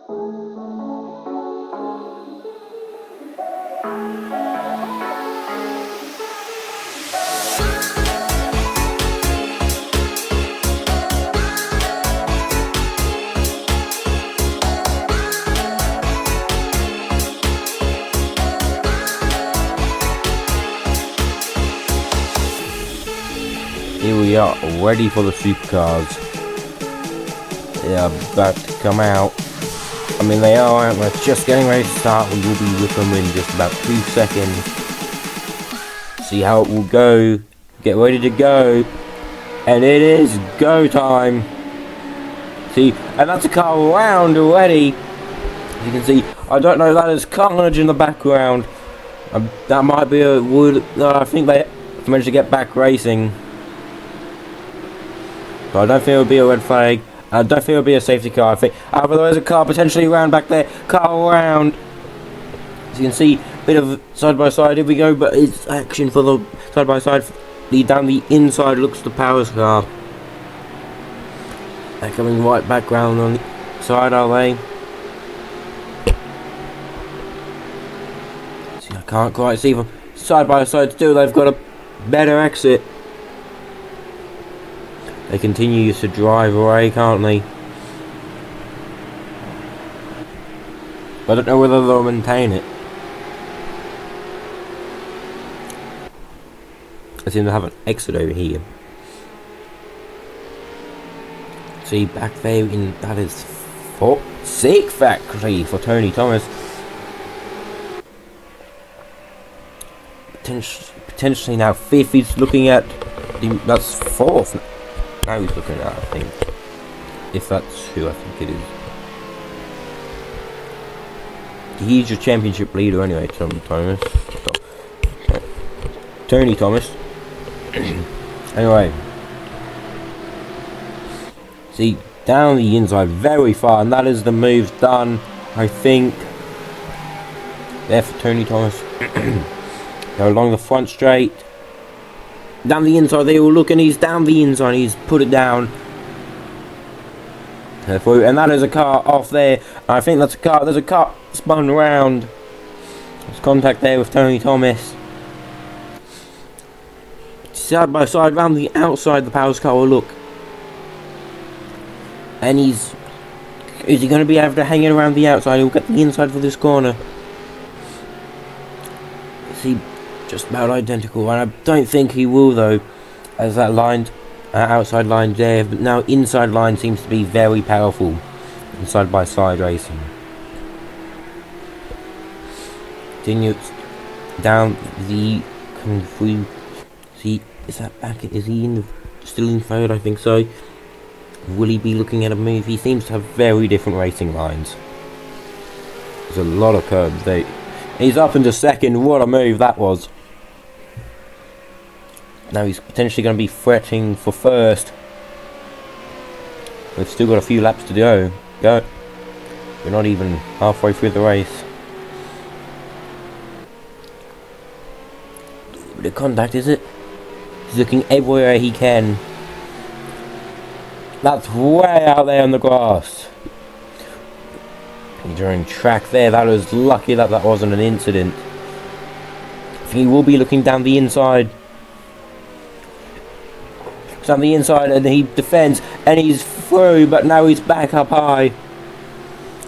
Here we are, ready for the supercars. They are about to come out. I mean, they are, we're just getting ready to start. We will be with them in just about 2 seconds. See how it will go. Get ready to go. And it is go time. See, and that's a car around already. As you can see, I don't know, that is carnage in the background. That might be a wood. I think they managed to get back racing. But I don't think it would be a red flag. I don't think it would be a safety car. I think, however, there is a car potentially around back there. Car around. As you can see, bit of side by side. Here we go. But it's action for the side by side. Down the inside looks the Powers car. They're coming right back round on the side, are they? See, I can't quite see them side by side. Still, they've got a better exit. They continue to drive away, can't they? But I don't know whether they'll maintain it. I seem to have an exit over here. See, back there in that is Sick Factory for Tony Thomas. Potentially now fifth. He's looking at that's fourth. Now he's looking at, I think, if that's who I think it is. He's your championship leader anyway, Tony Thomas. Tony Thomas. Anyway, see, down the inside very far, and that is the move done, I think. There for Tony Thomas. Go along the front straight. Down the inside, they all look, and he's down the inside, he's put it down. And that is a car off there. I think that's a car, there's a car spun around. There's contact there with Tony Thomas. Side by side, round the outside, the Powers car will look. And is he going to be able to hang it around the outside? He'll get the inside for this corner. See, just about identical, and I don't think he will though, as that line, outside line there, but now inside line seems to be very powerful in side by side racing. Continues down the coming through. See, is that back? Is he still in third? I think so. Will he be looking at a move? He seems to have very different racing lines. There's a lot of curbs there. He's up into second. What a move that was. Now he's potentially going to be threatening for first. We've still got a few laps to go. We're not even halfway through the race. The contact, is it? He's looking everywhere he can. That's way out there on the grass. During track there, that was lucky that wasn't an incident. I think he will be looking down the inside. Down the inside, and he defends, and he's through, but now he's back up high.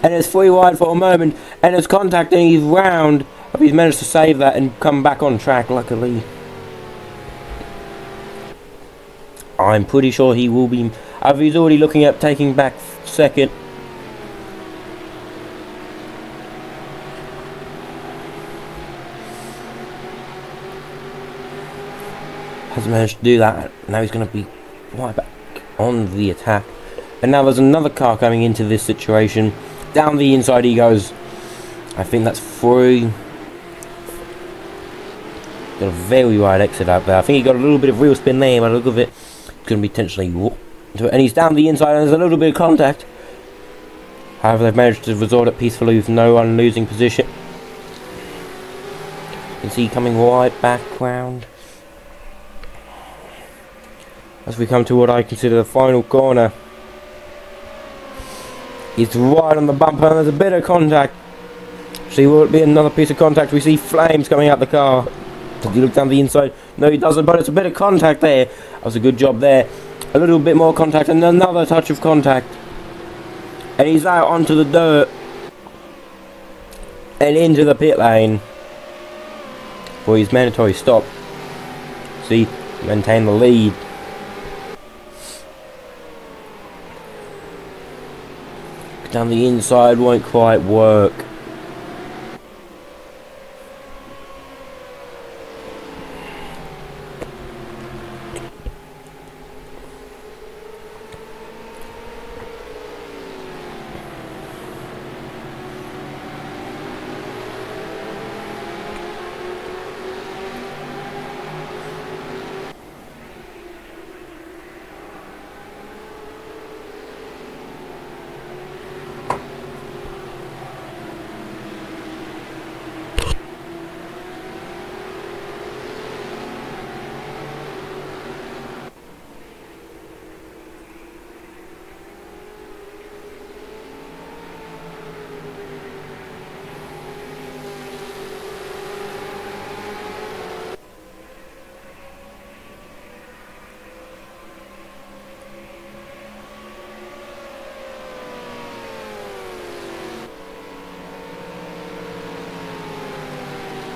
And it's 3 wide for a moment, and it's contact, and he's round. But he's managed to save that and come back on track, luckily. I'm pretty sure he will be. He's already looking at taking back second. Hasn't managed to do that. Now he's going to be right back on the attack. And now there's another car coming into this situation. Down the inside he goes. I think that's through. Got a very wide exit out there. I think he got a little bit of real spin there by the look of it. It's going to be potentially. And he's down the inside, and there's a little bit of contact. However, they've managed to resort it peacefully with no one losing position. You can see coming right back round. As we come to what I consider the final corner. He's right on the bumper and there's a bit of contact. See, will it be another piece of contact? We see flames coming out the car. Did you look down the inside? No, he doesn't, but it's a bit of contact there. That was a good job there. A little bit more contact and another touch of contact. And he's out onto the dirt. And into the pit lane. For his mandatory stop. See, maintain the lead. Down the inside won't quite work.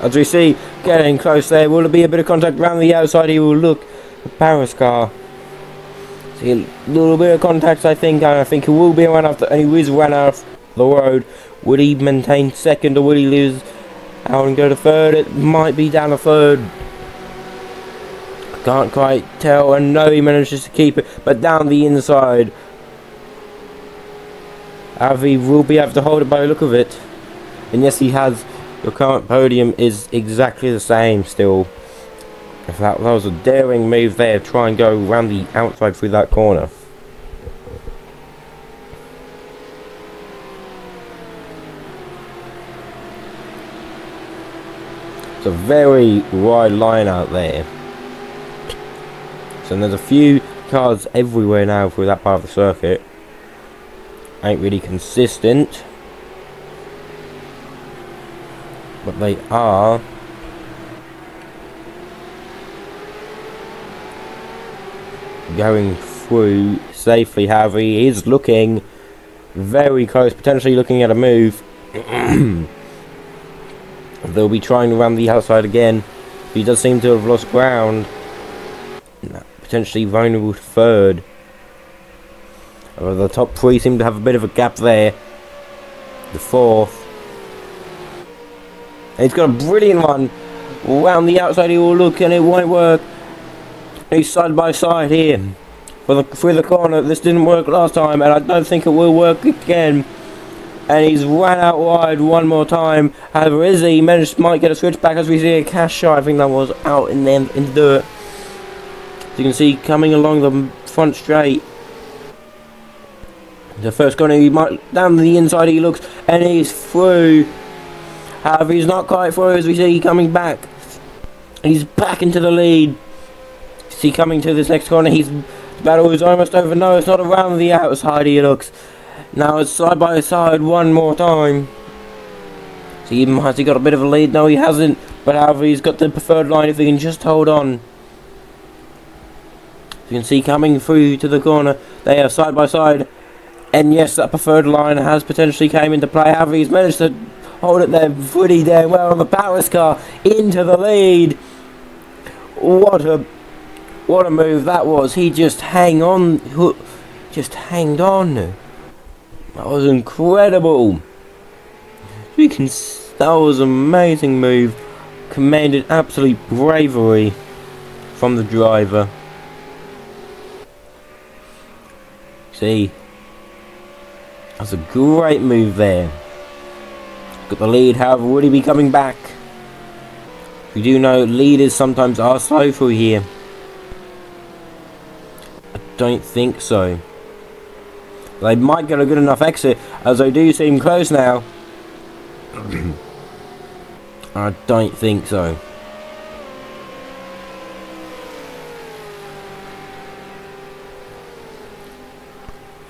As we see, getting close there, will there be a bit of contact around the outside? He will look. The Paris car. See a little bit of contact, I think, and I think he will be run after, and he is run off the road. Would he maintain second, or would he lose out and go to third? It might be down to third. Can't quite tell, and no, he manages to keep it, but down the inside. Avi will be able to hold it by the look of it. And yes, he has. The current podium is exactly the same still. If that was a daring move there, try and go around the outside through that corner. It's a very wide line out there. So there's a few cars everywhere now through that part of the circuit. Ain't really consistent. But they are going through safely. However, he is looking very close, potentially looking at a move. They'll be trying to run the outside again. He does seem to have lost ground. Potentially vulnerable to third. The top three seem to have a bit of a gap there. The fourth. And he's got a brilliant one. Round the outside he will look and it won't work. He's side by side here. Through the corner. This didn't work last time and I don't think it will work again. And he's ran out wide one more time. However, Izzy might get a switch back as we see a cash shot. I think that was out in the dirt. As you can see, coming along the front straight. The first corner, he might down the inside he looks and he's through. However, he's not quite through as we see coming back. He's back into the lead. See coming to this next corner, the battle is almost over. No, it's not around the outside he looks. Now it's side by side one more time. See, has he got a bit of a lead? No, he hasn't. But however, he's got the preferred line if he can just hold on. You can see coming through to the corner, they are side by side. And yes, that preferred line has potentially came into play. However, he's managed to hold it there pretty damn well on the Paris car into the lead. What a move that was. He just hanged on. That was incredible. That was an amazing move. Commanded absolute bravery from the driver. See, that's a great move there. Got the lead, however, would he be coming back? We do know leaders sometimes are slow through here. I don't think so. They might get a good enough exit, as they do seem close now. I don't think so.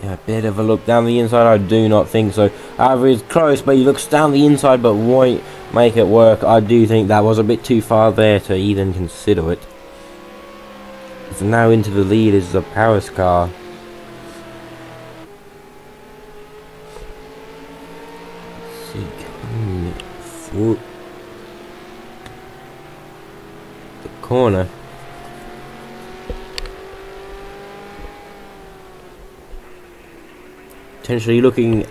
A bit of a look down the inside, I do not think so. However, it's close, but he looks down the inside but won't make it work. I do think that was a bit too far there to even consider it. So now into the lead is the Paris car. Let's see, coming through the corner. Potentially looking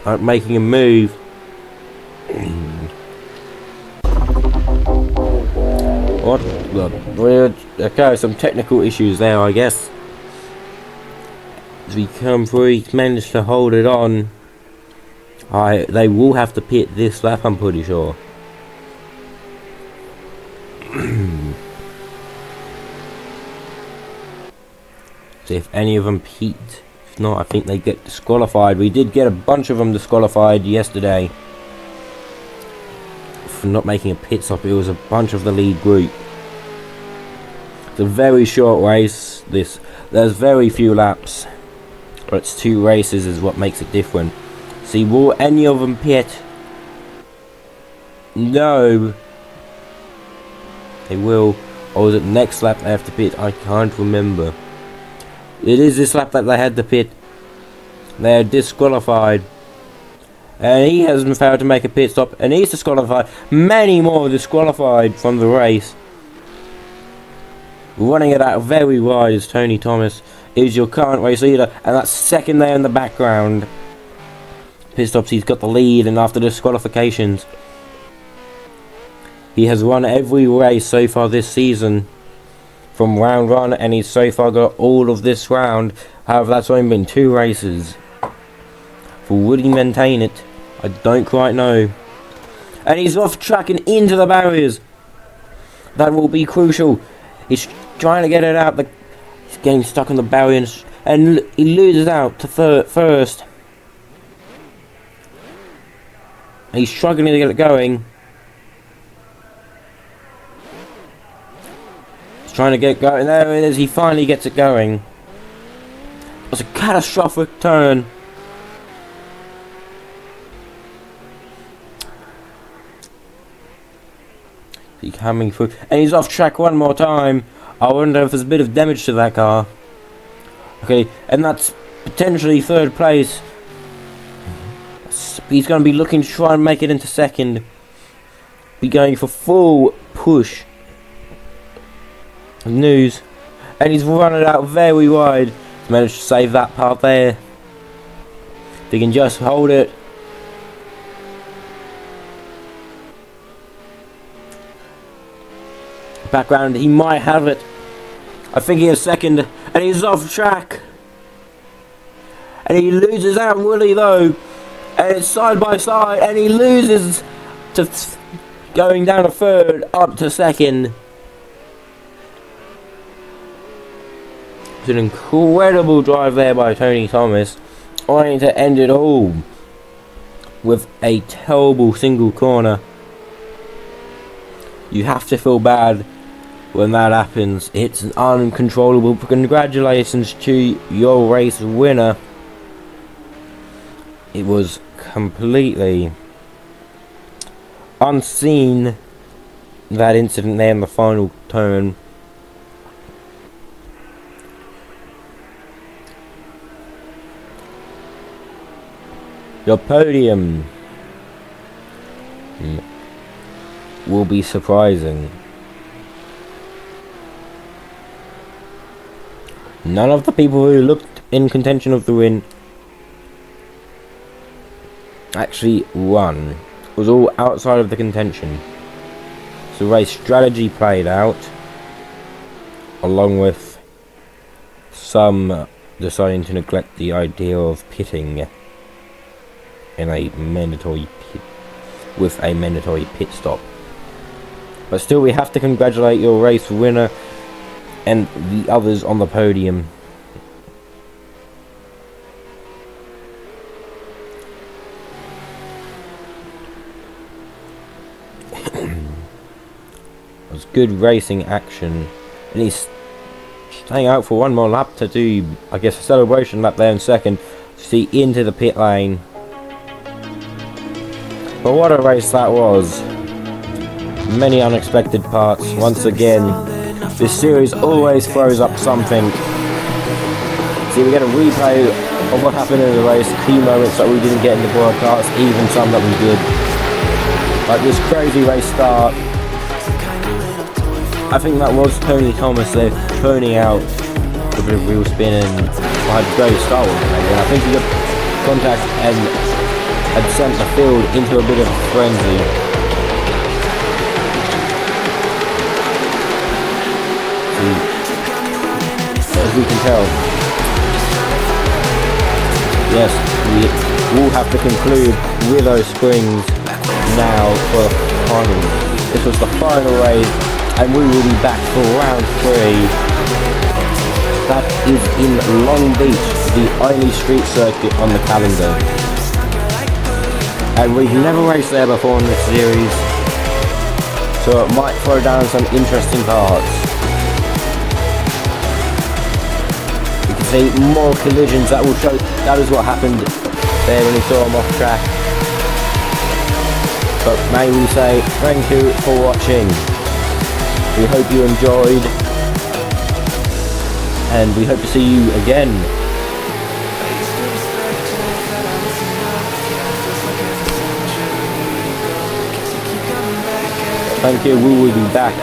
at making a move. What? Okay, some technical issues there, I guess. As we come through, he's managed to hold it on. They will have to pit this lap, I'm pretty sure. See if any of them pit. If not, I think they get disqualified. We did get a bunch of them disqualified yesterday for not making a pit stop. It was a bunch of the lead group. It's a very short race. There's very few laps, but it's 2 races is what makes it different. See, will any of them pit? No. They will. Or is it next lap they have to pit? I can't remember. It is this lap that they had to pit. They are disqualified. And he hasn't failed to make a pit stop. And he's disqualified. Many more disqualified from the race. Running it out very wide is Tony Thomas. Is your current race leader. And that's second there in the background. Pit stops, he's got the lead. And after disqualifications, he has won every race so far this season. From round 1, and he's so far got all of this round. However, that's only been 2 races. For would he maintain it? I don't quite know. And he's off track and into the barriers. That will be crucial. He's trying to get it out. He's getting stuck on the barriers, and he loses out to first. He's struggling to get it going. Trying to get going. There it is. He finally gets it going. It was a catastrophic turn. He's coming through, and he's off track one more time. I wonder if there's a bit of damage to that car. Okay, and that's potentially 3rd place. He's going to be looking to try and make it into 2nd. Be going for full push. News, and he's run it out very wide. He's managed to save that part there. If he can just hold it. Background, he might have it. I think he is 2nd, and he's off track. And he loses out, will he though? And it's side by side, and he loses to going down to 3rd, up to 2nd. It's an incredible drive there by Tony Thomas, trying to end it all with a terrible single corner. You have to feel bad when that happens. It's an uncontrollable. Congratulations to your race winner. It was completely unseen, that incident there in the final turn. Your podium will be surprising. None of the people who looked in contention of the win actually won. It was all outside of the contention. So race strategy played out, along with some deciding to neglect the idea of pitting in a mandatory pit, with a mandatory pit stop. But still, we have to congratulate your race winner and the others on the podium. It was good racing action, and he's hang out for one more lap to do, I guess, a celebration lap there in second. See into the pit lane. But what a race that was. Many unexpected parts. Once again, this series always throws up something. See, we get a replay of what happened in the race, key moments that we didn't get in the broadcast, even some that we did. Like this crazy race start. I think that was Tony Thomas there turning out a bit of wheel spin and had a great start with it. And I think he got contact and had sent the field into a bit of a frenzy. See, as we can tell, yes, we will have to conclude Willow Springs now for the final. This was the final race, and we will be back for round 3. That is in Long Beach, the only street circuit on the calendar. And we've never raced there before in this series, so it might throw down some interesting parts. You can see more collisions. That will show, that is what happened there when we saw him off track. But may we say thank you for watching. We hope you enjoyed, and we hope to see you again. Thank you, we will be back